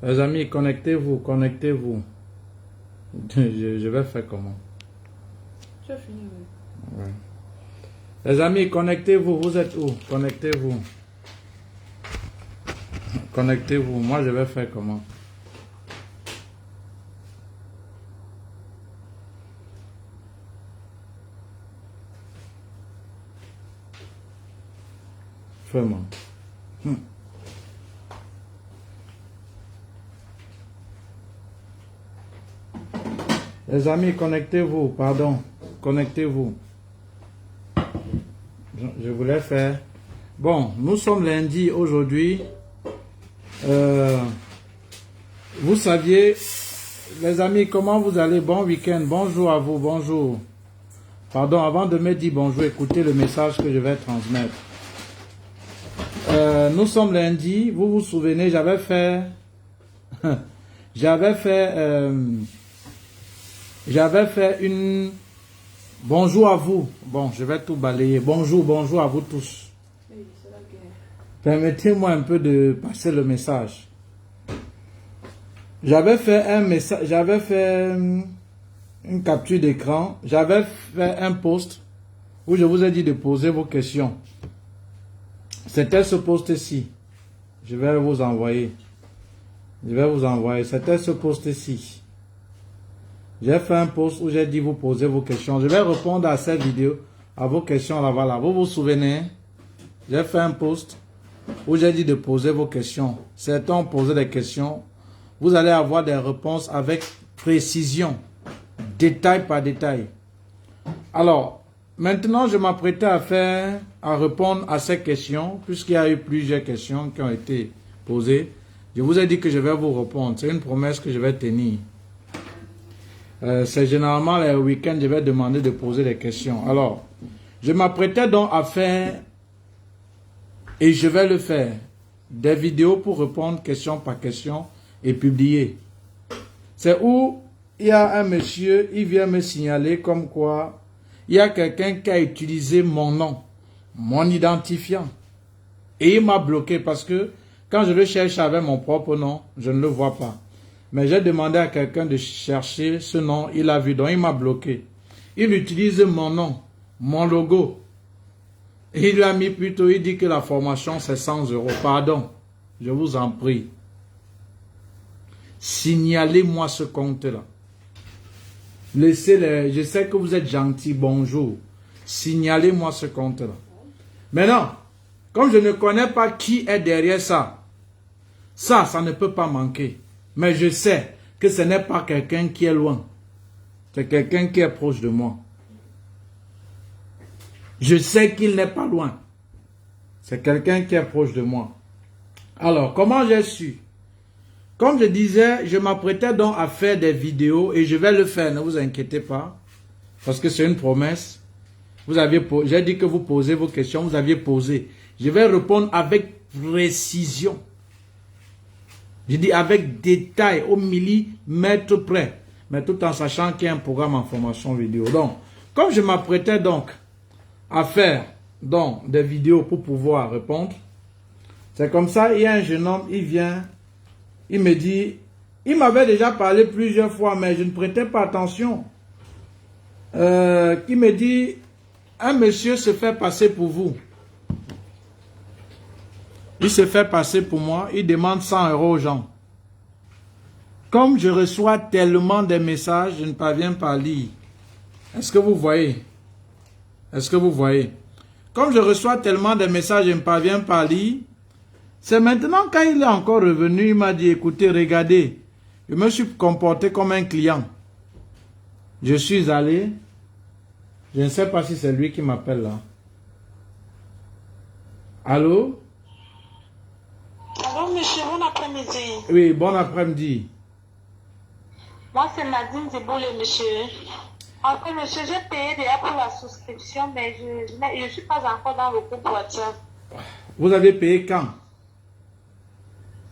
Les amis, connectez-vous, connectez-vous. Je vais faire comment? Tu as fini, oui. Ouais. Les amis, connectez-vous. Vous êtes où? Connectez-vous. Connectez-vous. Moi, je vais faire comment? Fais-moi. Les amis, connectez-vous. Pardon. Connectez-vous. Je voulais faire. Bon, nous sommes lundi aujourd'hui. Vous saviez, les amis, comment vous allez? Bon week-end. Bonjour à vous. Bonjour. Pardon, avant de me dire bonjour, écoutez le message que je vais transmettre. Nous sommes lundi. Vous vous souvenez, j'avais fait une... Bonjour à vous. Bon, je vais tout balayer. Bonjour, bonjour à vous tous. Permettez-moi un peu de passer le message. J'avais fait un message, j'avais fait une capture d'écran. J'avais fait un post où je vous ai dit de poser vos questions. C'était ce post-ci. Je vais vous envoyer. C'était ce post-ci. J'ai fait un post où j'ai dit vous posez vos questions. Je vais répondre à cette vidéo, à vos questions là, voilà. Vous vous souvenez? J'ai fait un post où j'ai dit de poser vos questions. Certains ont posé des questions. Vous allez avoir des réponses avec précision, détail par détail. Alors, maintenant, je m'apprêtais à répondre à ces questions, puisqu'il y a eu plusieurs questions qui ont été posées. Je vous ai dit que je vais vous répondre. C'est une promesse que je vais tenir. C'est généralement les week-ends, je vais demander de poser des questions. Alors, je m'apprêtais donc à faire, et je vais le faire, des vidéos pour répondre question par question et publier. C'est où il y a un monsieur, il vient me signaler comme quoi il y a quelqu'un qui a utilisé mon nom, mon identifiant. Et il m'a bloqué parce que quand je le cherche avec mon propre nom, je ne le vois pas. Mais j'ai demandé à quelqu'un de chercher ce nom, il a vu, donc il m'a bloqué. Il utilise mon nom, mon logo. Et il lui a mis plutôt, il dit que la formation c'est 100 €. Pardon, je vous en prie. Signalez-moi ce compte-là. Laissez-les, je sais que vous êtes gentils, bonjour. Signalez-moi ce compte-là. Maintenant, comme je ne connais pas qui est derrière ça, ça ne peut pas manquer. Mais je sais que ce n'est pas quelqu'un qui est loin. C'est quelqu'un qui est proche de moi. Je sais qu'il n'est pas loin. C'est quelqu'un qui est proche de moi. Alors, comment j'ai su? Comme je disais, je m'apprêtais donc à faire des vidéos et je vais le faire, ne vous inquiétez pas. Parce que c'est une promesse. J'ai dit que vous posez vos questions, vous aviez posé. Je vais répondre avec précision. Je dis avec détail, au millimètre près. Mais tout en sachant qu'il y a un programme en formation vidéo. Donc, comme je m'apprêtais donc à faire donc, des vidéos pour pouvoir répondre, c'est comme ça, il y a un jeune homme, il vient, il me dit, il m'avait déjà parlé plusieurs fois, mais je ne prêtais pas attention. Il me dit, un monsieur se fait passer pour vous. Il se fait passer pour moi, il demande 100 € aux gens. Comme je reçois tellement de messages, je ne parviens pas à lire. Est-ce que vous voyez? Est-ce que vous voyez? Comme je reçois tellement de messages, je ne parviens pas à lire. C'est maintenant quand il est encore revenu, il m'a dit, écoutez, regardez, je me suis comporté comme un client. Je suis allé, je ne sais pas si c'est lui qui m'appelle là. Allô? Allô, monsieur, bon après-midi. Oui, bon après-midi. Moi, c'est Nadine Ziboulé, monsieur. En fait, monsieur, j'ai payé déjà pour la souscription, mais je ne suis pas encore dans le groupe WhatsApp. Vous avez payé quand?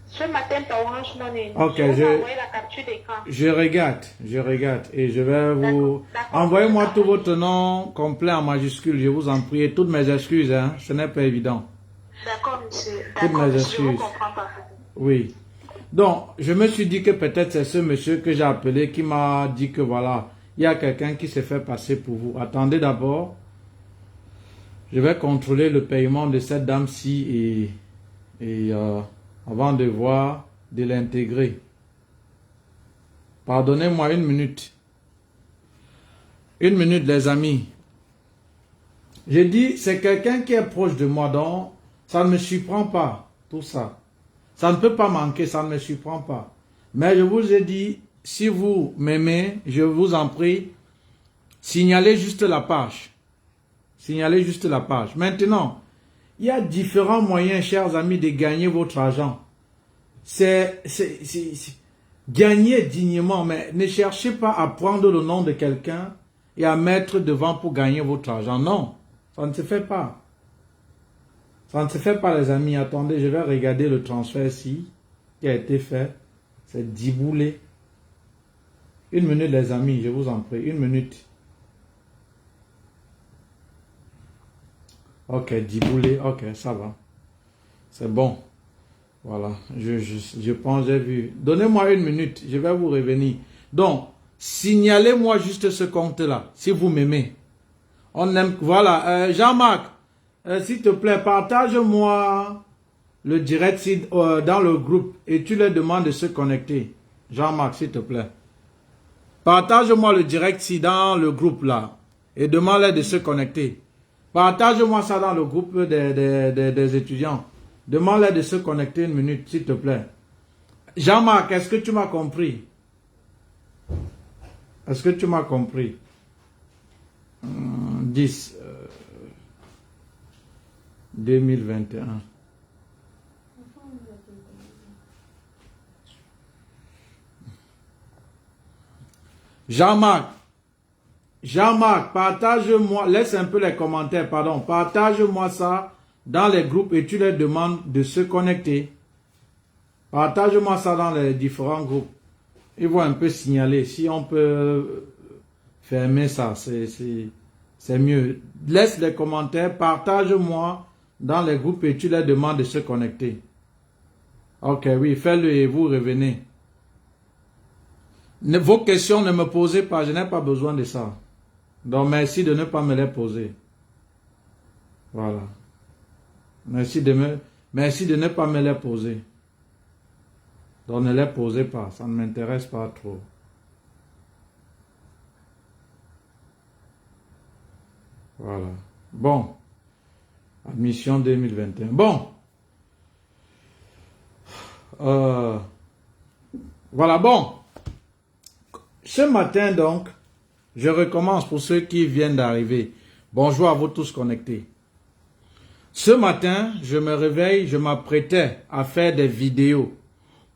Ce matin par Orange Money. Ok, je vous envoie la capture d'écran. Je regarde et je vais vous... Envoyez-moi tout votre nom complet en majuscule, je vous en prie. Et toutes mes excuses, hein, ce n'est pas évident. D'accord, monsieur. Toutes mes D'accord, je vous excuses. comprends parfaitement. Oui. Donc, je me suis dit que peut-être c'est ce monsieur que j'ai appelé qui m'a dit que voilà, il y a quelqu'un qui s'est fait passer pour vous. Attendez d'abord. Je vais contrôler le paiement de cette dame-ci avant de voir, de l'intégrer. Pardonnez-moi une minute. Une minute, les amis. J'ai dit, c'est quelqu'un qui est proche de moi, donc ça ne me surprend pas, tout ça. Ça ne peut pas manquer, ça ne me surprend pas. Mais je vous ai dit, si vous m'aimez, je vous en prie, signalez juste la page. Signalez juste la page. Maintenant, il y a différents moyens, chers amis, de gagner votre argent. Gagner dignement, mais ne cherchez pas à prendre le nom de quelqu'un et à mettre devant pour gagner votre argent. Non, ça ne se fait pas. Ça ne se fait pas, les amis. Attendez, je vais regarder le transfert ici qui a été fait. C'est Diboulé. Une minute, les amis, je vous en prie. Une minute. Ok, Diboulé. Ok, ça va. C'est bon. Voilà. Je pense, j'ai vu. Donnez-moi une minute. Je vais vous revenir. Donc, signalez-moi juste ce compte-là, si vous m'aimez. On aime. Voilà. Jean-Marc. S'il te plaît, partage-moi le direct dans le groupe et tu leur demandes de se connecter. Jean-Marc, s'il te plaît. Partage-moi le direct dans le groupe là et demande-leur de se connecter. Partage-moi ça dans le groupe des étudiants. Demande-leur de se connecter une minute, s'il te plaît. Jean-Marc, est-ce que tu m'as compris? Est-ce que tu m'as compris? 10. 2021. Jean-Marc, partage-moi, laisse un peu les commentaires, pardon, partage-moi ça dans les groupes et tu leur demandes de se connecter. Partage-moi ça dans les différents groupes. Ils vont un peu signaler. Si on peut fermer ça, c'est mieux. Laisse les commentaires, partage-moi dans les groupes et tu leur demandes de se connecter. Ok, oui, fais-le et vous revenez. Vos questions, ne me posez pas, je n'ai pas besoin de ça. Donc, merci de ne pas me les poser. Voilà. Merci de ne pas me les poser. Donc, ne les posez pas, ça ne m'intéresse pas trop. Voilà. Bon. Admission 2021. Bon. Voilà, bon. Ce matin, donc, je recommence pour ceux qui viennent d'arriver. Bonjour à vous tous connectés. Ce matin, je me réveille, je m'apprêtais à faire des vidéos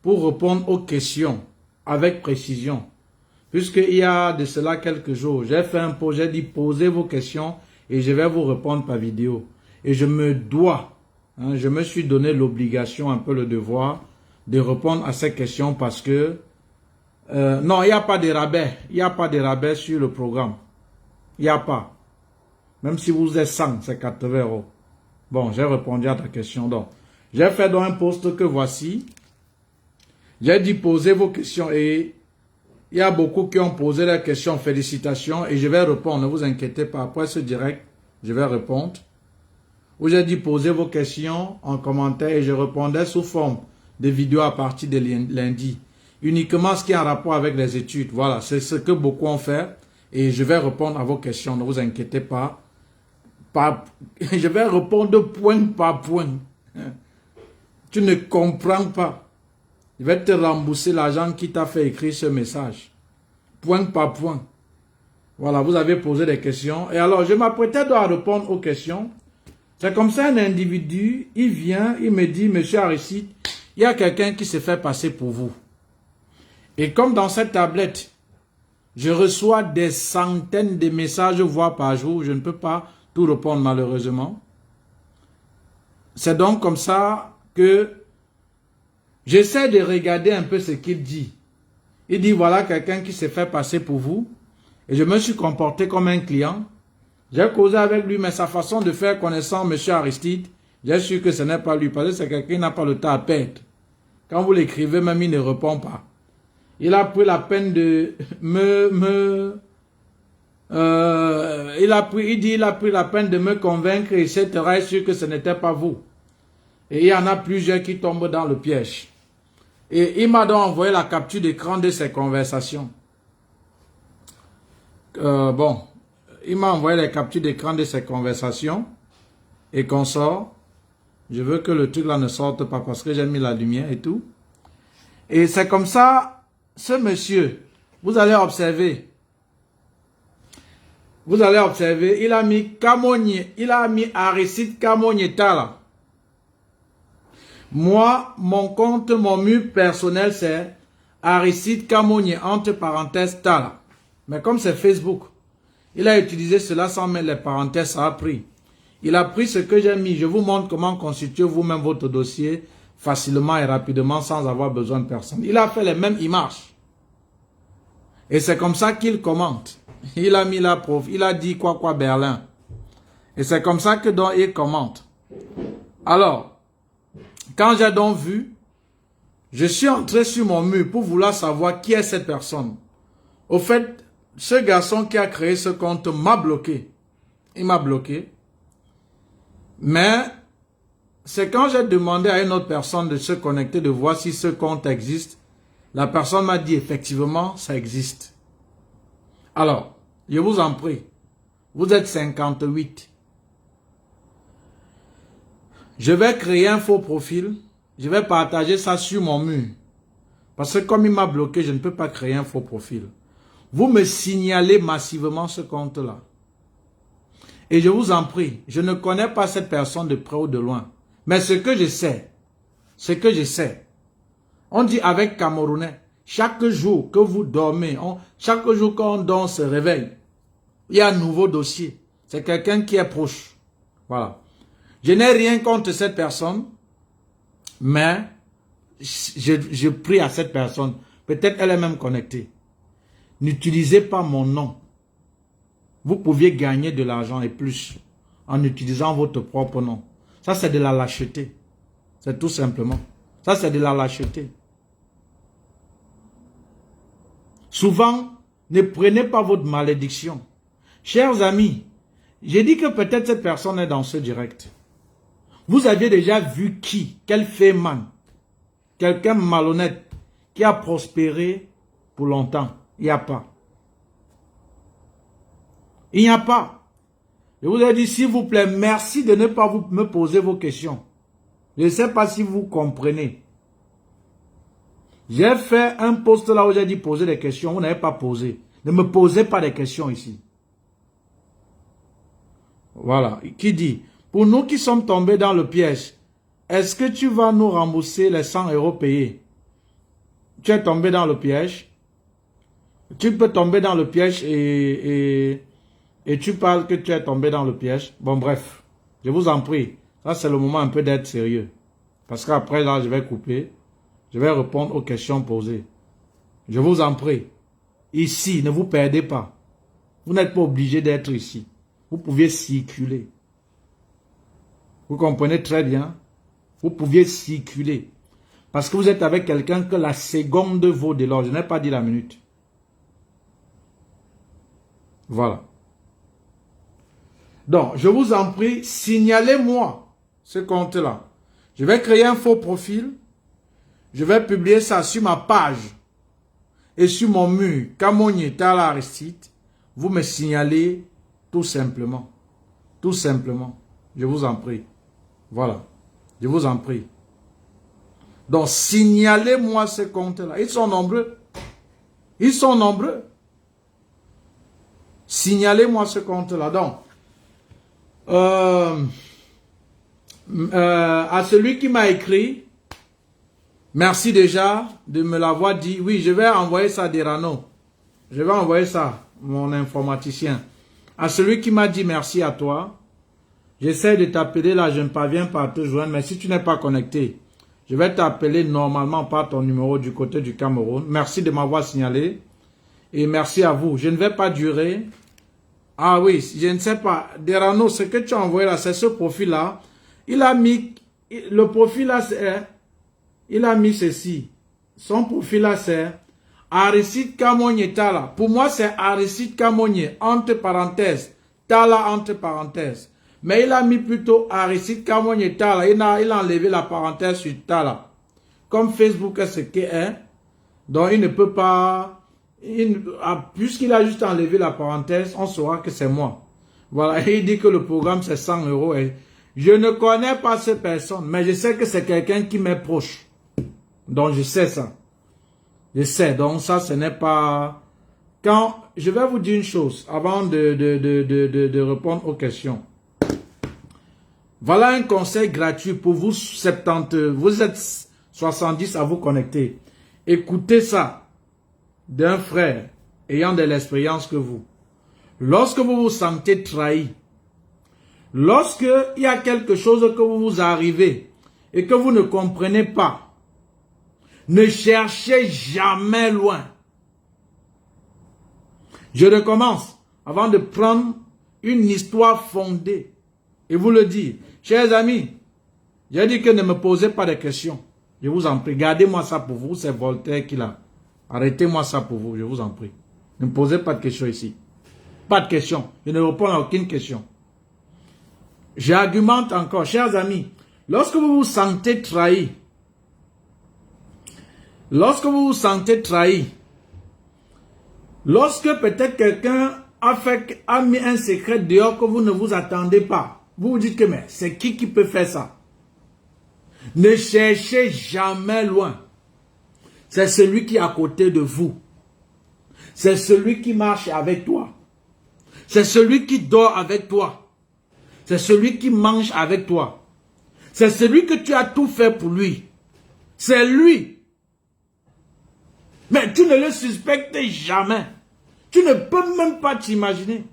pour répondre aux questions avec précision. Puisqu'il y a de cela quelques jours, j'ai fait un projet, dit posez vos questions et je vais vous répondre par vidéo. Et je me dois, je me suis donné l'obligation, un peu le devoir, de répondre à ces questions parce que non, il n'y a pas de rabais. Il n'y a pas de rabais sur le programme. Il n'y a pas. Même si vous êtes 100, c'est 80 €. Bon, j'ai répondu à ta question. Donc, j'ai fait dans un post que voici. J'ai dit posez vos questions et il y a beaucoup qui ont posé leurs questions. Félicitations et je vais répondre. Ne vous inquiétez pas. Après ce direct, je vais répondre. Où j'ai dit posez vos questions en commentaire et je répondais sous forme de vidéo à partir de lundi. Uniquement ce qui est en rapport avec les études. Voilà, c'est ce que beaucoup ont fait. Et je vais répondre à vos questions. Ne vous inquiétez pas. Je vais répondre point par point. Tu ne comprends pas. Je vais te rembourser l'argent qui t'a fait écrire ce message. Point par point. Voilà, vous avez posé des questions. Et alors, je m'apprêtais à répondre aux questions. C'est comme ça un individu, il vient, il me dit, monsieur Aristide, il y a quelqu'un qui s'est fait passer pour vous. Et comme dans cette tablette, je reçois des centaines de messages, voire par jour, je ne peux pas tout répondre malheureusement. C'est donc comme ça que j'essaie de regarder un peu ce qu'il dit. Il dit, voilà quelqu'un qui s'est fait passer pour vous. Et je me suis comporté comme un client. J'ai causé avec lui, mais sa façon de faire connaissant M. Aristide, j'ai su que ce n'est pas lui, parce que c'est quelqu'un qui n'a pas le temps à perdre. Quand vous l'écrivez, même il ne répond pas. Il a pris la peine de il a pris la peine de me convaincre, etc. Et sûr que ce n'était pas vous. Et il y en a plusieurs qui tombent dans le piège. Et il m'a donc envoyé la capture d'écran de ces conversations. Bon, il m'a envoyé les captures d'écran de ces conversations et qu'on sort. Je veux que le truc là ne sorte pas parce que j'ai mis la lumière et tout. Et c'est comme ça, ce monsieur, vous allez observer. Vous allez observer, il a mis Kamogné, il a mis Aristide Kamogné Tala. Moi, mon compte, mon mur personnel, c'est Aristide Kamogné, entre parenthèses Tala. Mais comme c'est Facebook, il a utilisé cela sans mettre les parenthèses, ça a pris. Il a pris ce que j'ai mis. Je vous montre comment constituer vous-même votre dossier facilement et rapidement sans avoir besoin de personne. Il a fait les mêmes images. Et c'est comme ça qu'il commente. Il a mis la preuve. Il a dit quoi Berlin. Et c'est comme ça que donc il commente. Alors, quand j'ai donc vu, je suis entré sur mon mur pour vouloir savoir qui est cette personne. Au fait, ce garçon qui a créé ce compte m'a bloqué. Il m'a bloqué. Mais c'est quand j'ai demandé à une autre personne de se connecter, de voir si ce compte existe. La personne m'a dit effectivement, ça existe. Alors, je vous en prie, vous êtes 58. Je vais créer un faux profil. Je vais partager ça sur mon mur. Parce que comme il m'a bloqué, je ne peux pas créer un faux profil. Vous me signalez massivement ce compte-là. Et je vous en prie, je ne connais pas cette personne de près ou de loin. Mais ce que je sais, on dit avec Camerounais, chaque jour que vous dormez, chaque jour qu'on se réveille, il y a un nouveau dossier. C'est quelqu'un qui est proche. Voilà. Je n'ai rien contre cette personne, mais je prie à cette personne, peut-être elle est même connectée. N'utilisez pas mon nom. Vous pouviez gagner de l'argent et plus en utilisant votre propre nom. Ça, c'est de la lâcheté. C'est tout simplement. Ça, c'est de la lâcheté. Souvent, ne prenez pas votre malédiction. Chers amis, j'ai dit que peut-être cette personne est dans ce direct. Vous aviez déjà vu qui? Quel féman? Quelqu'un malhonnête qui a prospéré pour longtemps. Il n'y a pas. Il n'y a pas. Je vous ai dit, s'il vous plaît, merci de ne pas me poser vos questions. Je ne sais pas si vous comprenez. J'ai fait un post là où j'ai dit poser des questions. Vous n'avez pas posé. Ne me posez pas des questions ici. Voilà. Qui dit, pour nous qui sommes tombés dans le piège, est-ce que tu vas nous rembourser les 100 € payés? Tu es tombé dans le piège. Tu peux tomber dans le piège et tu parles que tu es tombé dans le piège. Bon, bref, je vous en prie. Ça, c'est le moment un peu d'être sérieux. Parce qu'après, là, je vais couper. Je vais répondre aux questions posées. Je vous en prie. Ici, ne vous perdez pas. Vous n'êtes pas obligé d'être ici. Vous pouviez circuler. Vous comprenez très bien? Vous pouviez circuler. Parce que vous êtes avec quelqu'un que la seconde vaut de l'or. Je n'ai pas dit la minute. Voilà. Donc, je vous en prie, signalez-moi ce compte-là. Je vais créer un faux profil. Je vais publier ça sur ma page et sur mon mur. Kamogné Tala Aristide, vous me signalez tout simplement. Tout simplement. Je vous en prie. Voilà. Je vous en prie. Donc, signalez-moi ce compte-là. Ils sont nombreux. Ils sont nombreux. Signalez-moi ce compte-là. Donc, à celui qui m'a écrit, merci déjà de me l'avoir dit. Oui, je vais envoyer ça à Derano. Je vais envoyer ça, mon informaticien. À celui qui m'a dit merci à toi. J'essaie de t'appeler là, je ne parviens pas à te joindre. Mais si tu n'es pas connecté, je vais t'appeler normalement par ton numéro du côté du Cameroun. Merci de m'avoir signalé. Et merci à vous. Je ne vais pas durer. Ah oui, je ne sais pas. Derano, ce que tu as envoyé là, c'est ce profil-là. Il a mis... Le profil là, il a mis ceci. Son profil là, c'est Aristide Kamonye Tala. Pour moi, c'est Aristide Kamonye, entre parenthèses. Tala, entre parenthèses. Mais il a mis plutôt Aristide Kamonye Tala. Il a enlevé la parenthèse sur Tala. Comme Facebook est ce qu'il est, donc il ne peut pas... Puisqu'il a juste enlevé la parenthèse, on saura que c'est moi. Voilà, et il dit que le programme c'est 100 €. Et je ne connais pas cette personne, mais je sais que c'est quelqu'un qui m'est proche. Donc je sais ça. Je sais, donc ça ce n'est pas... Quand je vais vous dire une chose, avant de répondre aux questions. Voilà un conseil gratuit pour vous 70, vous êtes 70 à vous connecter. Écoutez ça d'un frère ayant de l'expérience que vous. Lorsque vous vous sentez trahi, lorsque il y a quelque chose que vous arrivez et que vous ne comprenez pas, ne cherchez jamais loin. Je recommence avant de prendre une histoire fondée et vous le dire. Chers amis, j'ai dit que ne me posez pas de questions. Je vous en prie, gardez-moi ça pour vous, c'est Voltaire qui l'a. Arrêtez-moi ça pour vous, je vous en prie. Ne me posez pas de questions ici. Pas de questions. Je ne réponds à aucune question. J'argumente encore. Chers amis, lorsque vous vous sentez trahi, lorsque peut-être quelqu'un a mis un secret dehors que vous ne vous attendez pas, vous vous dites que mais c'est qui peut faire ça? Ne cherchez jamais loin. C'est celui qui est à côté de vous. C'est celui qui marche avec toi. C'est celui qui dort avec toi. C'est celui qui mange avec toi. C'est celui que tu as tout fait pour lui. C'est lui. Mais tu ne le suspectes jamais. Tu ne peux même pas t'imaginer.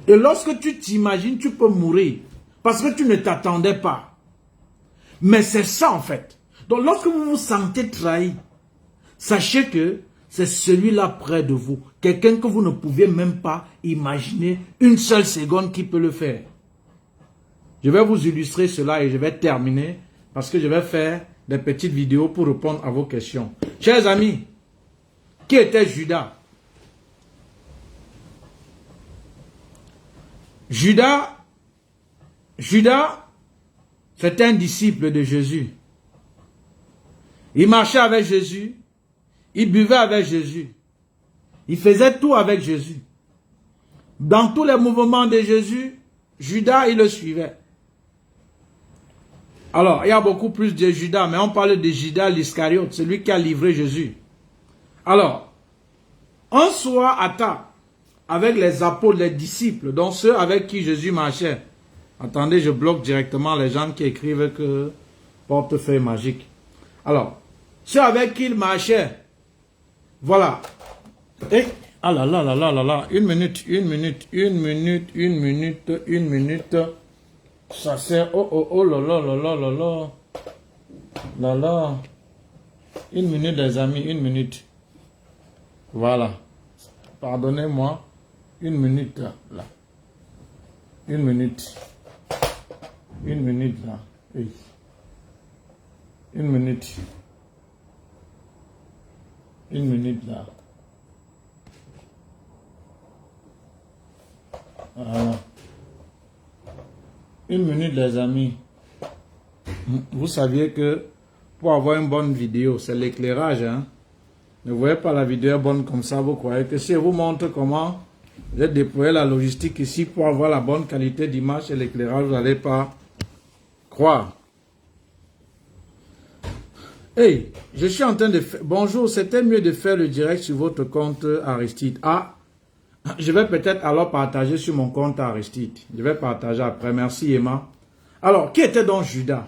Et lorsque tu t'imagines, tu peux mourir. Parce que tu ne t'attendais pas. Mais c'est ça en fait. Donc lorsque vous vous sentez trahi, sachez que c'est celui-là près de vous. Quelqu'un que vous ne pouviez même pas imaginer une seule seconde qui peut le faire. Je vais vous illustrer cela et je vais terminer parce que je vais faire des petites vidéos pour répondre à vos questions. Chers amis, qui était Judas? Judas, c'était un disciple de Jésus. Il marchait avec Jésus. Il buvait avec Jésus. Il faisait tout avec Jésus. Dans tous les mouvements de Jésus, Judas, il le suivait. Alors, il y a beaucoup plus de Judas, mais on parle de Judas l'Iscariote, celui qui a livré Jésus. Alors, un soir à table, avec les apôtres, les disciples, donc ceux avec qui Jésus marchait. Attendez, je bloque directement les gens qui écrivent que portefeuille magique. Alors, ceux avec qui il marchait, voilà. Et, ah là là là là là là, une minute. Ça sert, oh là là là là là là. Là là. Une minute les amis, une minute. Voilà. Pardonnez-moi. Une minute là. Une minute. Une minute là. Oui. Une minute. Une minute là. Voilà. Une minute les amis. Vous saviez que pour avoir une bonne vidéo, c'est l'éclairage. Hein? Ne voyez pas la vidéo bonne comme ça, vous croyez que si je vous montre comment j'ai déployé la logistique ici pour avoir la bonne qualité d'image et l'éclairage, vous n'allez pas croire. Hey, je suis en train de faire... Bonjour, c'était mieux de faire le direct sur votre compte Aristide. Ah, je vais peut-être alors partager sur mon compte Aristide. Je vais partager après. Merci Emma. Alors, qui était donc Judas?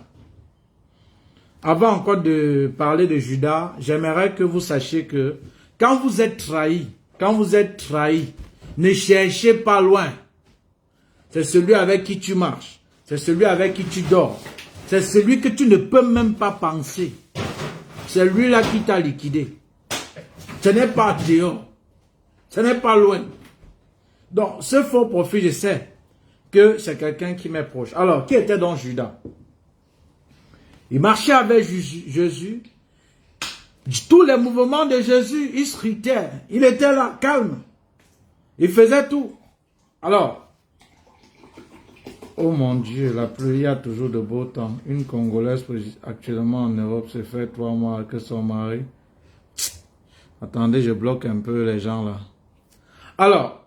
Avant encore de parler de Judas, j'aimerais que vous sachiez que quand vous êtes trahi, ne cherchez pas loin. C'est celui avec qui tu marches. C'est celui avec qui tu dors. C'est celui que tu ne peux même pas penser. C'est lui-là qui t'a liquidé. Ce n'est pas dehors. Ce n'est pas loin. Donc, ce faux profil, je sais que c'est quelqu'un qui m'est proche. Alors, qui était donc Judas? Il marchait avec Jésus. Tous les mouvements de Jésus, il scrutait. Il était là, calme. Il faisait tout. Alors, oh mon Dieu, la pluie, il y a toujours de beau temps. Une Congolaise actuellement en Europe se fait 3 mois avec son mari. Attendez, je bloque un peu les gens là. Alors,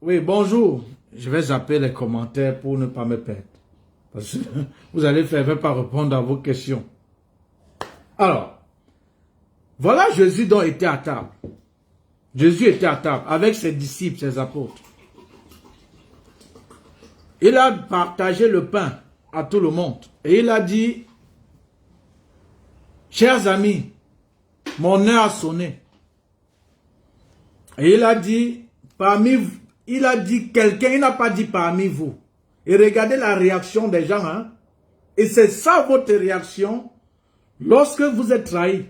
oui, bonjour. Je vais zapper les commentaires pour ne pas me perdre. Parce que vous allez faire, je ne vais pas répondre à vos questions. Alors, voilà Jésus dont était à table. Jésus était à table avec ses disciples, ses apôtres. Il a partagé le pain à tout le monde. Et il a dit, chers amis, mon heure a sonné. Et il a dit, parmi vous, il a dit quelqu'un, il n'a pas dit parmi vous. Et regardez la réaction des gens. Hein? Et c'est ça votre réaction lorsque vous êtes trahi.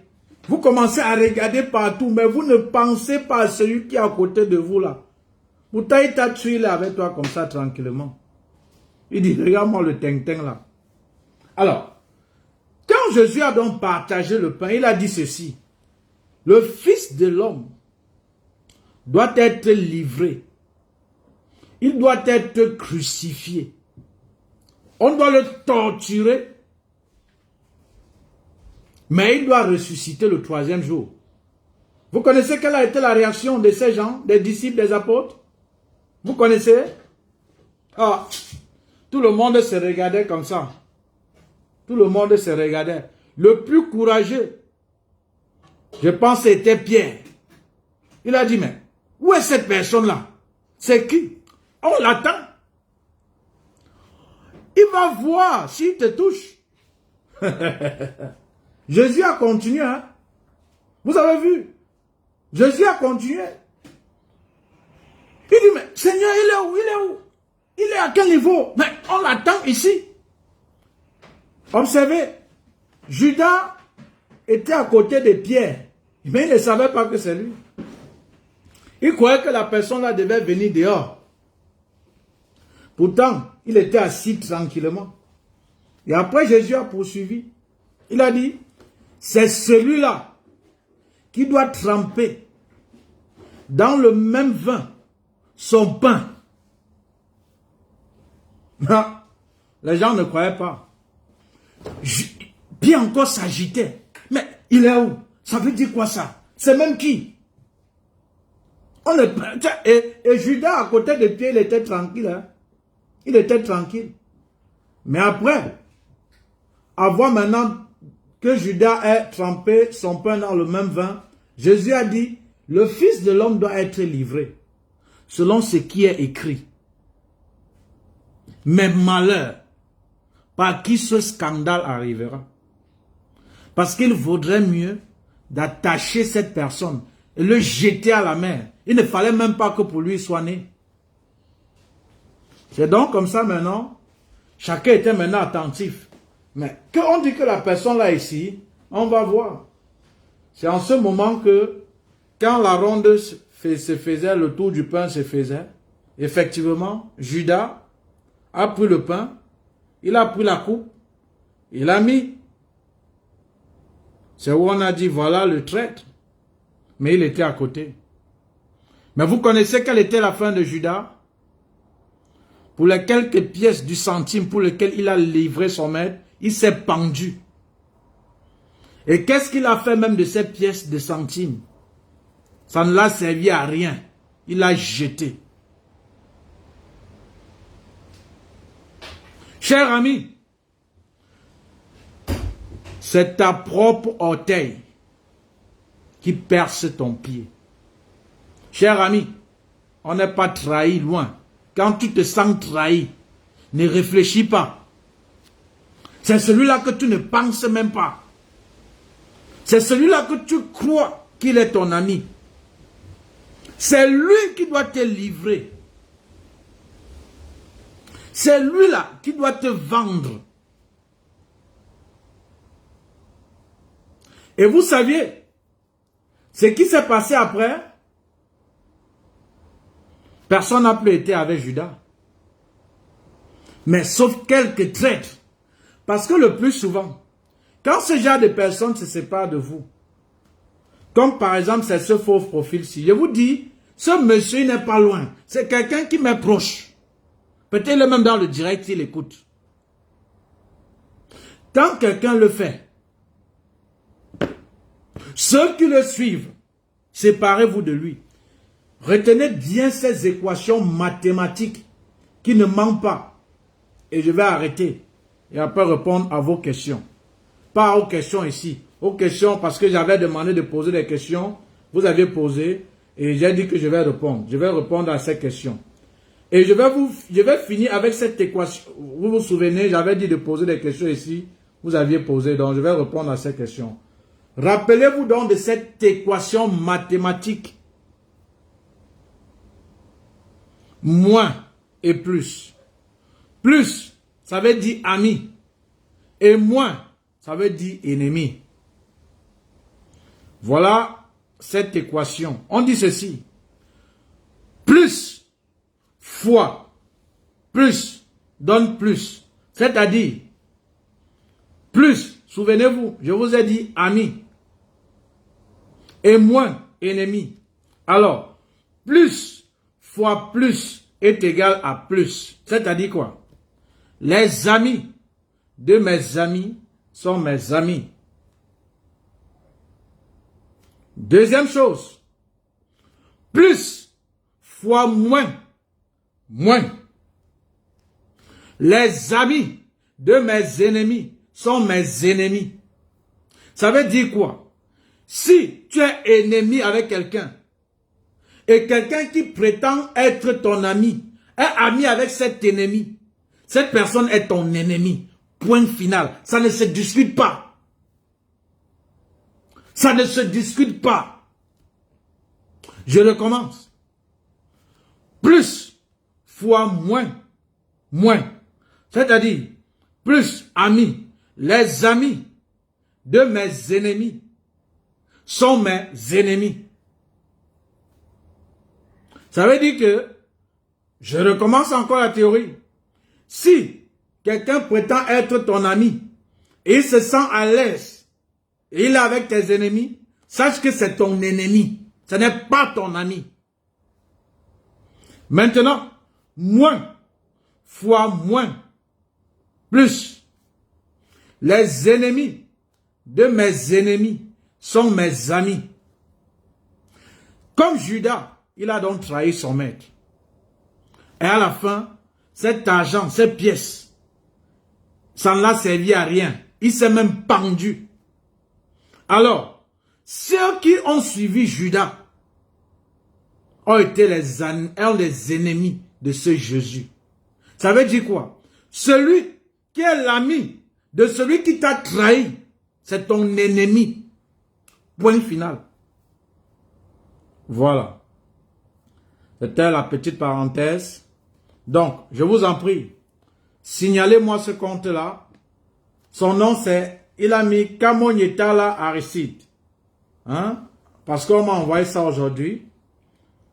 Vous commencez à regarder partout, mais vous ne pensez pas à celui qui est à côté de vous là. Pourtant, il t'a tué là avec toi comme ça tranquillement. Il dit, regarde-moi le ting-ting là. Alors, quand Jésus a donc partagé le pain, il a dit ceci. Le Fils de l'homme doit être livré. Il doit être crucifié. On doit le torturer. Mais il doit ressusciter le 3e jour. Vous connaissez quelle a été la réaction de ces gens, des disciples, des apôtres? Vous connaissez? Ah, tout le monde se regardait comme ça. Tout le monde se regardait. Le plus courageux, je pense, c'était Pierre. Il a dit, mais où est cette personne-là? C'est qui? On l'attend. Il va voir s'il te touche. Jésus a continué. Hein? Vous avez vu? Jésus a continué. Il dit, mais Seigneur, il est où? Il est où? Il est à quel niveau? Mais on l'attend ici. Observez, Judas était à côté de Pierre. Mais il ne savait pas que c'est lui. Il croyait que la personne là devait venir dehors. Pourtant, il était assis tranquillement. Et après, Jésus a poursuivi. Il a dit, c'est celui-là qui doit tremper dans le même vin son pain. Non, les gens ne croyaient pas. Pierre encore s'agitait. Mais il est où? Ça veut dire quoi ça? C'est même qui? Et Judas à côté de Pierre, il était tranquille. Hein? Il était tranquille. Mais après, avoir maintenant que Judas ait trempé son pain dans le même vin, Jésus a dit, le Fils de l'homme doit être livré, selon ce qui est écrit. Mais malheur, par qui ce scandale arrivera. Parce qu'il vaudrait mieux d'attacher cette personne et le jeter à la mer. Il ne fallait même pas que pour lui soit né. C'est donc comme ça maintenant, chacun était maintenant attentif. Mais quand on dit que la personne là ici, on va voir. C'est en ce moment que, quand la ronde se faisait, le tour du pain se faisait, effectivement, Judas a pris le pain, il a pris la coupe, il a mis. C'est où on a dit, voilà le traître. Mais il était à côté. Mais vous connaissez quelle était la fin de Judas? Pour les quelques pièces du centime pour lesquelles il a livré son maître, il s'est pendu. Et qu'est-ce qu'il a fait même de ces pièces de centime? Ça ne l'a servi à rien. Il l'a jeté. Cher ami, c'est ta propre orteil qui perce ton pied. Cher ami, on n'est pas trahi loin. Quand tu te sens trahi, ne réfléchis pas. C'est celui-là que tu ne penses même pas. C'est celui-là que tu crois qu'il est ton ami. C'est lui qui doit te livrer. C'est lui-là qui doit te vendre. Et vous saviez, ce qui s'est passé après, personne n'a plus été avec Judas. Mais sauf quelques traîtres. Parce que le plus souvent, Quand ce genre de personnes se séparent de vous, comme par exemple c'est ce faux profil-ci, je vous dis, ce monsieur n'est pas loin. C'est quelqu'un qui m'est proche. Peut-être même dans le direct, il écoute. Quand quelqu'un le fait, ceux qui le suivent, séparez-vous de lui. Retenez bien ces équations mathématiques qui ne mentent pas. Et je vais arrêter. Et après répondre à vos questions. Pas aux questions ici. Aux questions parce que j'avais demandé de poser des questions. Vous avez posé. Et j'ai dit que je vais répondre. Je vais répondre à ces questions. Et je vais finir avec cette équation. Vous vous souvenez, j'avais dit de poser des questions ici. Vous aviez posé. Donc je vais répondre à ces questions. Rappelez-vous donc de cette équation mathématique. Moins et plus. Plus, ça veut dire ami. Et moins, ça veut dire ennemi. Voilà cette équation. On dit ceci. Plus fois plus donne plus. C'est-à-dire, plus, souvenez-vous, je vous ai dit ami. Et moins ennemi. Alors, plus fois plus est égal à plus. C'est-à-dire quoi? Les amis de mes amis sont mes amis. Deuxième chose. Plus fois moins. Moins. Les amis de mes ennemis sont mes ennemis. Ça veut dire quoi? Si tu es ennemi avec quelqu'un, et quelqu'un qui prétend être ton ami, est ami avec cet ennemi, cette personne est ton ennemi. Point final. Ça ne se discute pas. Ça ne se discute pas. Je recommence. Plus fois moins. Moins. C'est-à-dire, plus amis. Les amis de mes ennemis sont mes ennemis. Ça veut dire que, je recommence encore la théorie. Si quelqu'un prétend être ton ami, et il se sent à l'aise, et il est avec tes ennemis, sache que c'est ton ennemi. Ce n'est pas ton ami. Maintenant, moins fois moins, plus. Les ennemis de mes ennemis sont mes amis. Comme Judas, il a donc trahi son maître. Et à la fin, cet argent, ces pièces, ça ne l'a servi à rien. Il s'est même pendu. Alors, ceux qui ont suivi Judas ont été les ennemis de ce Jésus. Ça veut dire quoi? Celui qui est l'ami de celui qui t'a trahi, c'est ton ennemi. Point final. Voilà. C'était la petite parenthèse. Donc, je vous en prie, signalez-moi ce compte-là. Son nom c'est, il a mis Kamonyetala Aristide. Hein? Parce qu'on m'a envoyé ça aujourd'hui.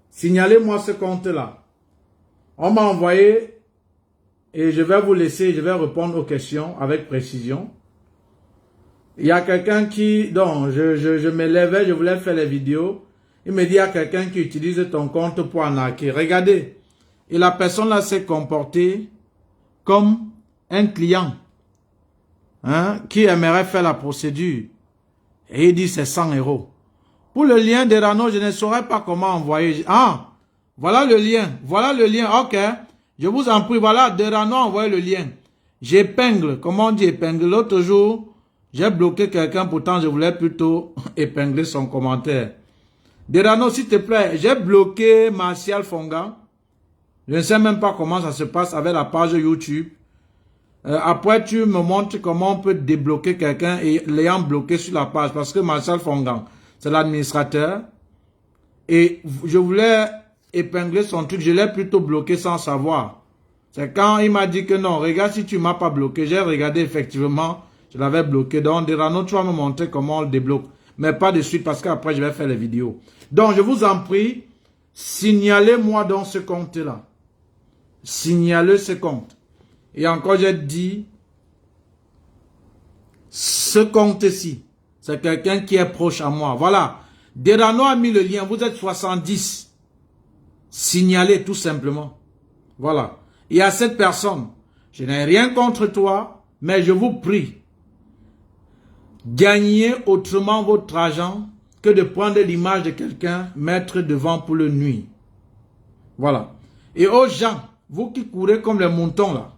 Signalez-moi ce compte-là. On m'a envoyé et je vais vous laisser, je vais répondre aux questions avec précision. Il y a quelqu'un qui, donc je me levais, je voulais faire les vidéos. Il me dit, il y a quelqu'un qui utilise ton compte pour arnaquer. Regardez. Et la personne là s'est comportée comme un client qui aimerait faire la procédure. Et il dit c'est 100 €. Pour le lien de Rano, je ne saurais pas comment envoyer. Ah, voilà le lien. Voilà le lien. Ok. Je vous en prie. Voilà, de Rano a envoyé le lien. J'épingle. Comment on dit épingle? L'autre jour, j'ai bloqué quelqu'un. Pourtant, je voulais plutôt épingler son commentaire. Derano, s'il te plaît, j'ai bloqué Martial Fonga. Je ne sais même pas comment ça se passe avec la page YouTube. Après, tu me montres comment on peut débloquer quelqu'un et l'ayant bloqué sur la page. Parce que Martial Fonga, c'est l'administrateur. Et je voulais épingler son truc. Je l'ai plutôt bloqué sans savoir. C'est quand il m'a dit que non, regarde si tu m'as pas bloqué. J'ai regardé effectivement, je l'avais bloqué. Donc, Derano, tu vas me montrer comment on le débloque. Mais pas de suite parce qu'après, je vais faire les vidéos. Donc, je vous en prie, signalez-moi dans ce compte-là. Signalez ce compte. Et encore, j'ai dit, ce compte-ci, c'est quelqu'un qui est proche à moi. Voilà. Derano a mis le lien. Vous êtes 70. Signalez tout simplement. Voilà. Et à cette personne, je n'ai rien contre toi, mais je vous prie, gagnez autrement votre argent que de prendre l'image de quelqu'un, mettre devant pour le nuire. Voilà. Et aux gens, vous qui courez comme les moutons là,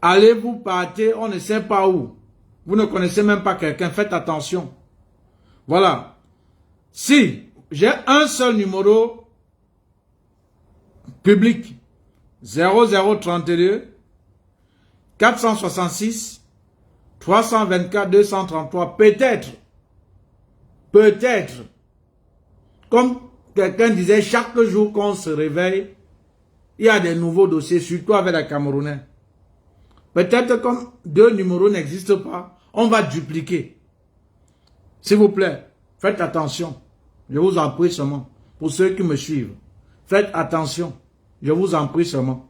allez vous partez, on ne sait pas où. Vous ne connaissez même pas quelqu'un, faites attention. Voilà. Si j'ai un seul numéro public, 0032 466 324 233, peut-être, comme quelqu'un disait, chaque jour qu'on se réveille, il y a des nouveaux dossiers, surtout avec les Camerounais. Peut-être comme 2 numéros n'existent pas, on va dupliquer. S'il vous plaît, faites attention. Je vous en prie seulement. Pour ceux qui me suivent, faites attention. Je vous en prie seulement.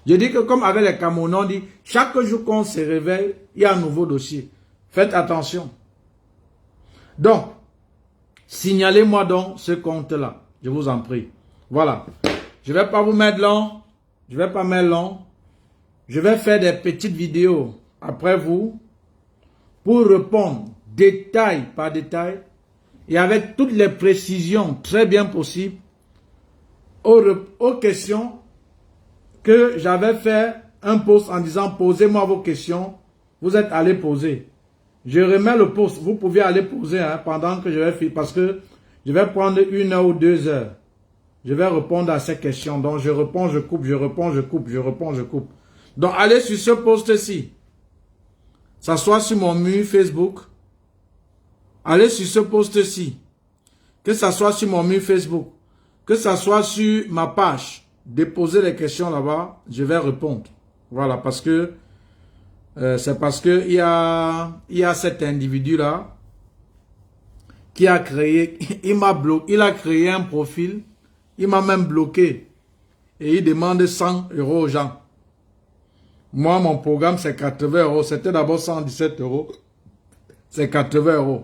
Je dis que comme avec les Camerounais, on dit, chaque jour qu'on se réveille, il y a un nouveau dossier. Faites attention. Donc, signalez-moi donc ce compte-là. Je vous en prie. Voilà. Je ne vais pas vous mettre long. Je ne vais pas mettre long. Je vais faire des petites vidéos après vous pour répondre détail par détail et avec toutes les précisions très bien possibles aux questions que j'avais fait un post en disant posez-moi vos questions. Vous êtes allés poser. Je remets le post. Vous pouvez aller poser pendant que je vais faire parce que je vais prendre 1 heure ou 2 heures. Je vais répondre à ces questions. Donc je réponds, je coupe, je réponds, je coupe, je réponds, je coupe. Donc allez sur ce post-ci. Ça soit sur mon mur Facebook. Allez sur ce post-ci. Que ça soit sur mon mur Facebook. Que ça soit sur ma page. Déposez les questions là-bas. Je vais répondre. Voilà, parce que c'est parce que il y a cet individu-là qui a créé, il a créé un profil. Il m'a même bloqué. Et il demande 100 € aux gens. Moi, mon programme, c'est 80 €. C'était d'abord 117 €. C'est 80 €.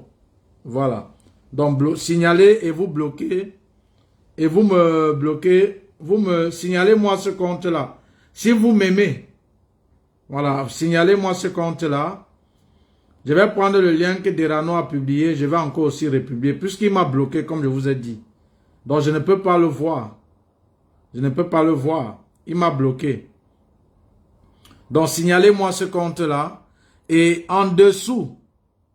Voilà. Donc, signalez et vous bloquez. Et vous me bloquez. Vous me signalez moi ce compte-là. Si vous m'aimez, voilà, signalez-moi ce compte-là. Je vais prendre le lien que Derano a publié. Je vais encore aussi republier. Puisqu'il m'a bloqué, comme je vous ai dit. Donc, je ne peux pas le voir. Je ne peux pas le voir. Il m'a bloqué. Donc, signalez-moi ce compte-là. Et en dessous,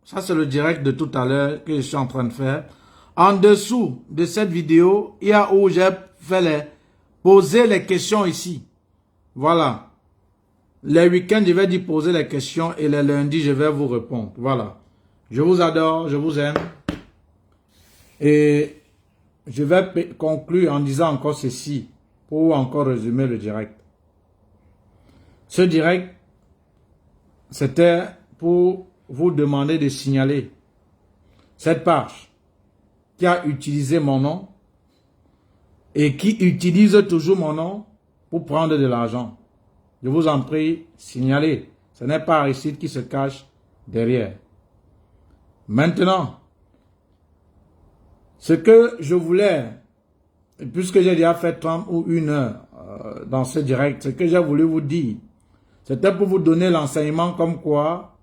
ça c'est le direct de tout à l'heure que je suis en train de faire. En dessous de cette vidéo, il y a où j'ai fait poser les questions ici. Voilà. Les week-ends, je vais dire poser les questions et les lundis, je vais vous répondre. Voilà. Je vous adore, je vous aime. Et je vais conclure en disant encore ceci pour encore résumer le direct. Ce direct, c'était pour vous demander de signaler cette page qui a utilisé mon nom et qui utilise toujours mon nom pour prendre de l'argent. Je vous en prie, signalez. Ce n'est pas Aristide qui se cache derrière. Maintenant, ce que je voulais, puisque j'ai déjà fait 30 ou 1 heure dans ce direct, ce que j'ai voulu vous dire, c'était pour vous donner l'enseignement comme quoi,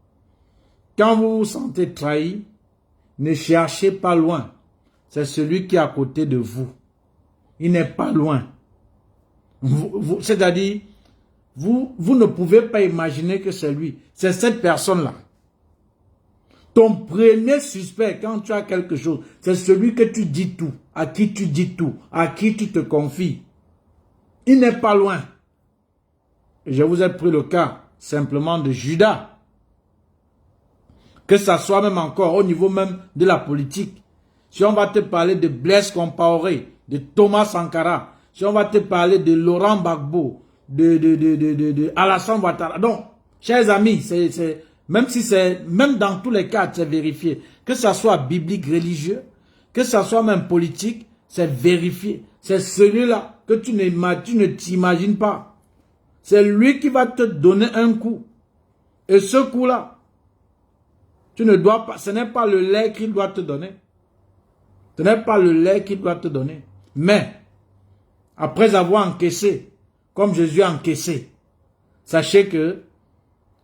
quand vous vous sentez trahi, ne cherchez pas loin. C'est celui qui est à côté de vous. Il n'est pas loin. C'est-à-dire, vous ne pouvez pas imaginer que c'est lui. C'est cette personne-là. Ton premier suspect, quand tu as quelque chose, c'est celui que tu dis tout, à qui tu dis tout, à qui tu te confies. Il n'est pas loin. Je vous ai pris le cas simplement de Judas. Que ça soit même encore au niveau même de la politique. Si on va te parler de Blaise Compaoré, de Thomas Sankara, si on va te parler de Laurent Gbagbo, de Alassane Ouattara. Donc, chers amis, même dans tous les cas, c'est vérifié. Que ça soit biblique, religieux, que ça soit même politique, c'est vérifié. C'est celui-là que tu ne t'imagines pas. C'est lui qui va te donner un coup. Et ce coup-là, tu ne dois pas, ce n'est pas le lait qu'il doit te donner. Ce n'est pas le lait qu'il doit te donner. Mais, après avoir encaissé, comme Jésus a encaissé, sachez que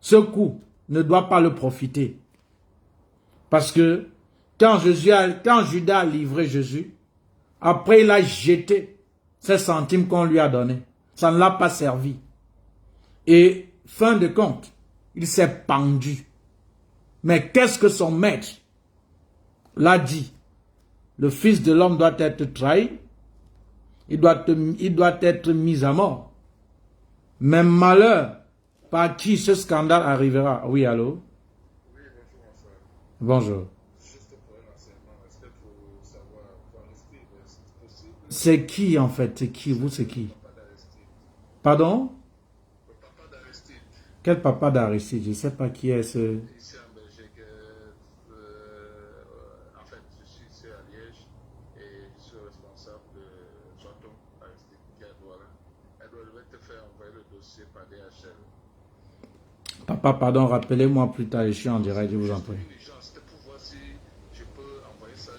ce coup ne doit pas le profiter. Parce que quand Judas a livré Jésus, après il a jeté ces centimes qu'on lui a donnés. Ça ne l'a pas servi. Et fin de compte, il s'est pendu. Mais qu'est-ce que son maître l'a dit? Le Fils de l'homme doit être trahi. Il doit être mis à mort. Mais malheur, par qui ce scandale arrivera? Oui, allô? Oui, bonjour, mon frère. Bonjour. Juste pour un renseignement, est-ce que pour savoir pour Aristide, est-ce possible? C'est qui en fait? C'est qui? Vous, c'est qui? Le papa d'Aristide. Pardon? Le papa d'Aristide. Quel papa d'Aristide? Je ne sais pas qui est ce... Ici en Belgique, en fait, je suis ici à Liège et je suis responsable de Tonton Aristide qui est à Douala. Elle devait te faire envoyer le dossier par DHL. Papa, pardon, rappelez-moi plus tard, je suis en direct, je vous en prie. C'était pour voir si je peux envoyer ça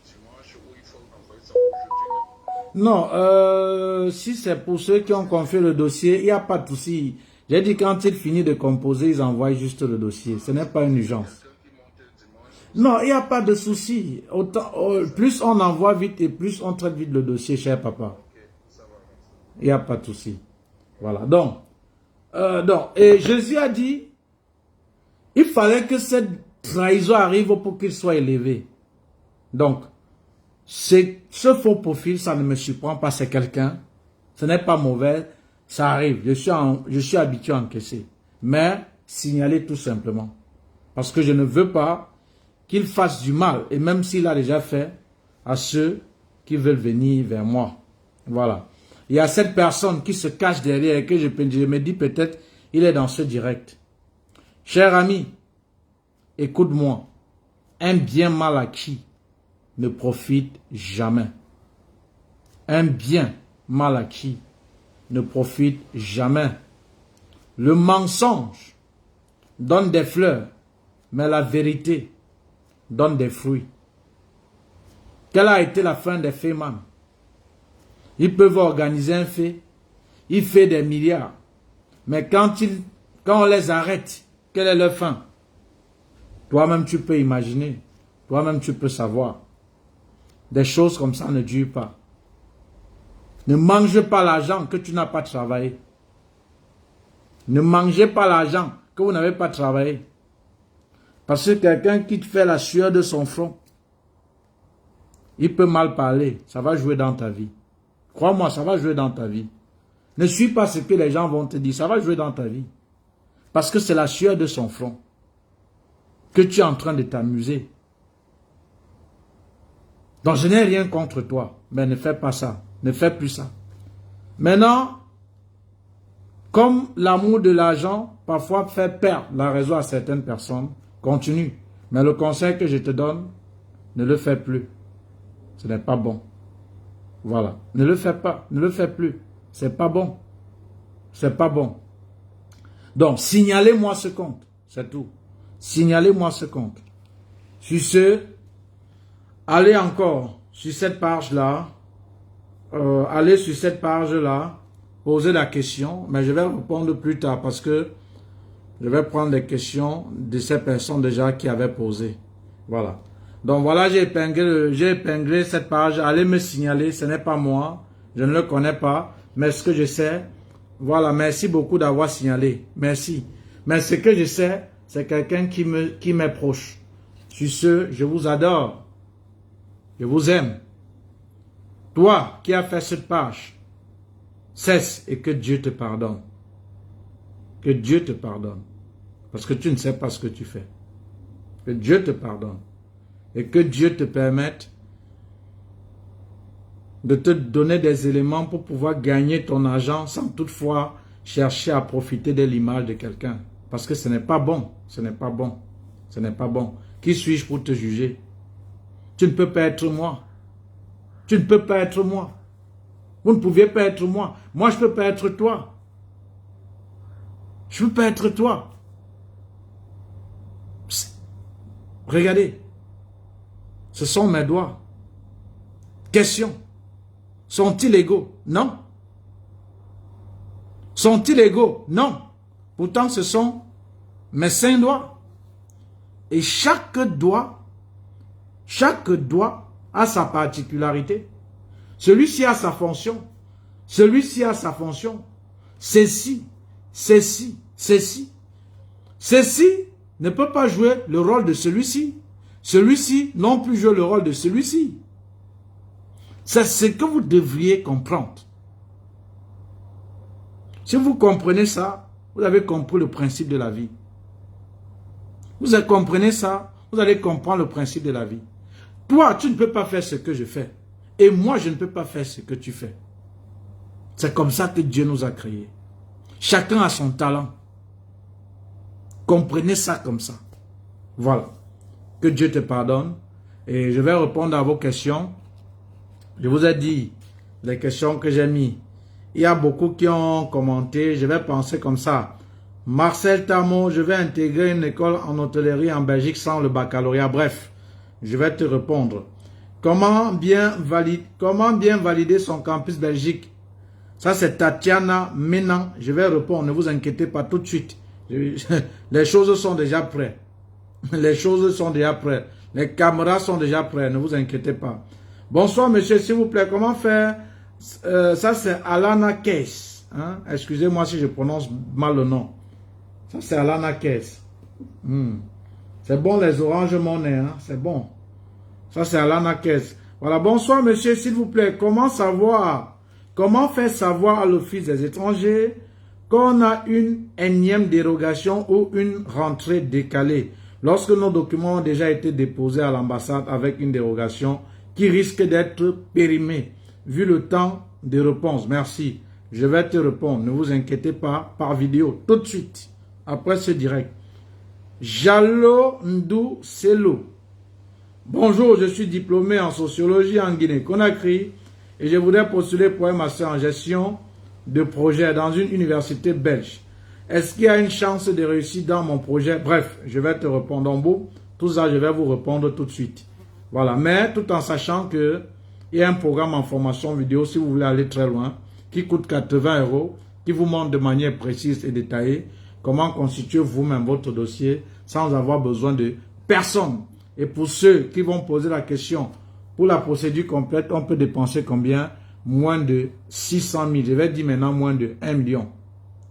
dimanche ou il faut envoyer ça aujourd'hui. Non, si c'est pour ceux qui ont confié le dossier, il n'y a pas de souci. J'ai dit quand ils finissent de composer, ils envoient juste le dossier. Ce n'est pas une urgence. Non, il n'y a pas de souci. Plus on envoie vite et plus on traite vite le dossier, cher papa. Il n'y a pas de souci. Voilà. Donc, et Jésus a dit, il fallait que cette trahison arrive pour qu'il soit élevé. Donc, ce faux profil, ça ne me surprend pas, c'est quelqu'un. Ce n'est pas mauvais, ça arrive. Je suis habitué à encaisser. Mais, signaler tout simplement. Parce que je ne veux pas qu'il fasse du mal, et même s'il a déjà fait, à ceux qui veulent venir vers moi. Voilà. Il y a cette personne qui se cache derrière et que je me dis peut-être, il est dans ce direct. Cher ami, écoute-moi. Un bien mal acquis ne profite jamais. Un bien mal acquis ne profite jamais. Le mensonge donne des fleurs, mais la vérité donne des fruits. Quelle a été la fin des Féman? Ils peuvent organiser un fait, ils font des milliards, mais quand on les arrête, quelle est leur fin? Toi-même tu peux imaginer, toi-même tu peux savoir. Des choses comme ça ne durent pas. Ne mangez pas l'argent que tu n'as pas travaillé. Ne mangez pas l'argent que vous n'avez pas travaillé. Parce que quelqu'un qui te fait la sueur de son front, il peut mal parler, ça va jouer dans ta vie. Crois-moi, ça va jouer dans ta vie. Ne suis pas ce que les gens vont te dire, ça va jouer dans ta vie. Parce que c'est la sueur de son front que tu es en train de t'amuser. Donc je n'ai rien contre toi, mais ne fais pas ça, ne fais plus ça. Maintenant, comme l'amour de l'argent parfois fait perdre la raison à certaines personnes, continue. Mais le conseil que je te donne, ne le fais plus. Ce n'est pas bon. Voilà. Ne le fais pas. Ne le fais plus. C'est pas bon. C'est pas bon. Donc, signalez-moi ce compte. C'est tout. Signalez-moi ce compte. Sur ce, allez encore sur cette page-là. Allez sur cette page-là. Posez la question. Mais je vais répondre plus tard parce que je vais prendre les questions de ces personnes déjà qui avaient posé. Voilà. Donc voilà, j'ai épinglé cette page. Allez me signaler, ce n'est pas moi. Je ne le connais pas. Mais ce que je sais, voilà, merci beaucoup d'avoir signalé. Merci. Mais ce que je sais, c'est quelqu'un qui m'est proche. Sur ce, je vous adore. Je vous aime. Toi qui as fait cette page, cesse et que Dieu te pardonne. Que Dieu te pardonne. Parce que tu ne sais pas ce que tu fais. Que Dieu te pardonne. Et que Dieu te permette de te donner des éléments pour pouvoir gagner ton argent sans toutefois chercher à profiter de l'image de quelqu'un. Parce que ce n'est pas bon. Ce n'est pas bon. Ce n'est pas bon. Qui suis-je pour te juger? Tu ne peux pas être moi. Tu ne peux pas être moi. Vous ne pouviez pas être moi. Moi, je ne peux pas être toi. Je ne peux pas être toi. Regardez. Ce sont mes doigts. Question. Sont-ils égaux? Non. Sont-ils égaux? Non. Pourtant, ce sont mes 5 doigts. Et chaque doigt a sa particularité. Celui-ci a sa fonction. Celui-ci a sa fonction. Ceci ne peut pas jouer le rôle de celui-ci. Celui-ci non plus joue le rôle de celui-ci. C'est ce que vous devriez comprendre. Si vous comprenez ça, vous avez compris le principe de la vie. Vous comprenez ça, vous allez comprendre le principe de la vie. Toi, tu ne peux pas faire ce que je fais. Et moi, je ne peux pas faire ce que tu fais. C'est comme ça que Dieu nous a créés. Chacun a son talent. Comprenez ça comme ça. Voilà. Que Dieu te pardonne. Et je vais répondre à vos questions. Je vous ai dit les questions que j'ai mises. Il y a beaucoup qui ont commenté. Je vais penser comme ça. Marcel Tamo, je vais intégrer une école en hôtellerie en Belgique sans le baccalauréat. Bref, je vais te répondre. Comment bien valider son campus Belgique? Ça, c'est Tatiana Ménan. Je vais répondre. Ne vous inquiétez pas tout de suite. Les choses sont déjà prêtes. Les choses sont déjà prêtes. Les caméras sont déjà prêtes. Ne vous inquiétez pas. Bonsoir, monsieur, s'il vous plaît. Comment faire? Ça, c'est Alana Case. Hein? Excusez-moi si je prononce mal le nom. Ça, c'est Alana Case. C'est bon, les oranges monnaie. Hein? C'est bon. Ça, c'est Alana Case. Voilà. Bonsoir, monsieur, s'il vous plaît. Comment faire savoir à l'Office des étrangers qu'on a une énième dérogation ou une rentrée décalée lorsque nos documents ont déjà été déposés à l'ambassade avec une dérogation qui risque d'être périmée vu le temps de réponse? Merci. Je vais te répondre. Ne vous inquiétez pas, par vidéo, tout de suite, après ce direct. Jalo Ndou Selo. Bonjour, je suis diplômé en sociologie en Guinée-Conakry et je voudrais postuler pour un master en gestion de projet dans une université belge. Est-ce qu'il y a une chance de réussir dans mon projet? Bref, je vais te répondre en beau. Tout ça, je vais vous répondre tout de suite. Voilà, mais tout en sachant que il y a un programme en formation vidéo, si vous voulez aller très loin, qui coûte 80 €, qui vous montre de manière précise et détaillée comment constituer vous-même votre dossier sans avoir besoin de personne. Et pour ceux qui vont poser la question, pour la procédure complète, on peut dépenser combien? Moins de 600 000. Je vais dire maintenant moins de 1 million.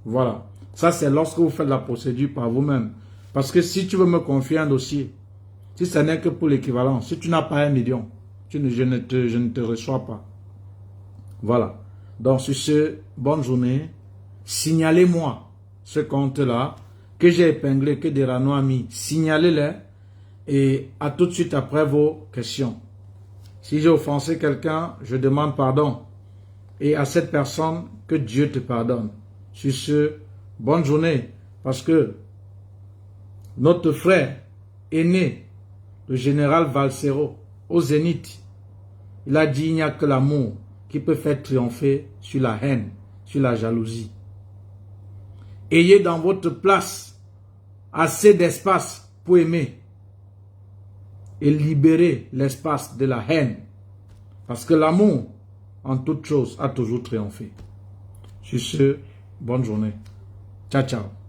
Voilà. Ça, c'est lorsque vous faites la procédure par vous-même. Parce que si tu veux me confier un dossier, si ce n'est que pour l'équivalent, si tu n'as pas 1 million, je ne te reçois pas. Voilà. Donc, sur ce, bonne journée. Signalez-moi ce compte-là que j'ai épinglé, que Derano a mis. Signalez-les et à tout de suite après vos questions. Si j'ai offensé quelqu'un, je demande pardon. Et à cette personne, que Dieu te pardonne. Sur ce, bonne journée. Parce que notre frère aîné, le général Valsero, au Zénith, il a dit il n'y a que l'amour qui peut faire triompher sur la haine, sur la jalousie. Ayez dans votre place assez d'espace pour aimer et libérer l'espace de la haine. Parce que l'amour, en toute chose, a toujours triomphé. Sur ce, bonne journée. Ciao, ciao.